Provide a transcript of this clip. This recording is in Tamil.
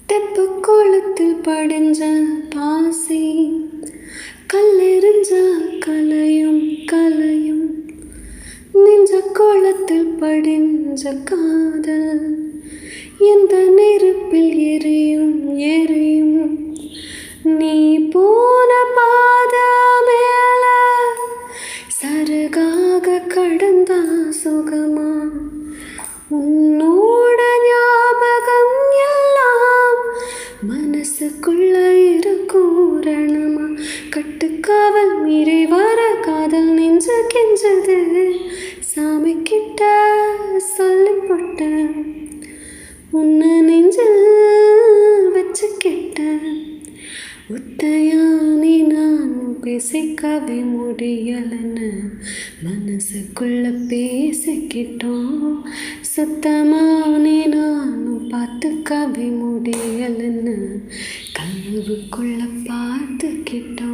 தெப்பு கோலத்தில் படிஞ்ச பாசி கல்லெறிஞ்ச கலையும் கலையும் நெஞ்ச கோலத்தில் படிஞ்ச காதல் எந்த நெருப்பில் எரியும் எரியும் நீ போன பாத மேல சருகாக கடந்தா சுகமா உன்னோட ஞாபகம் எல்லாம் மனசுக்குள்ள இருக்கூரணமா கட்டுக்காவல் மீறி வர காதல் நெஞ்சு கெஞ்சது சாமி கிட்ட சொல்லி போட்டேன் உன்னை நெஞ்சில் வச்சுக்கிட்டேன் ஒத்தையானே நான் பேசிக்கவே முடியலன்னு மனசுக்குள்ள பேசிக்கிட்டோம் சுத்தமானே நானும் பார்த்துக்கவே முடியலன்னு கனவுக்குள்ள பார்த்துக்கிட்டோம்.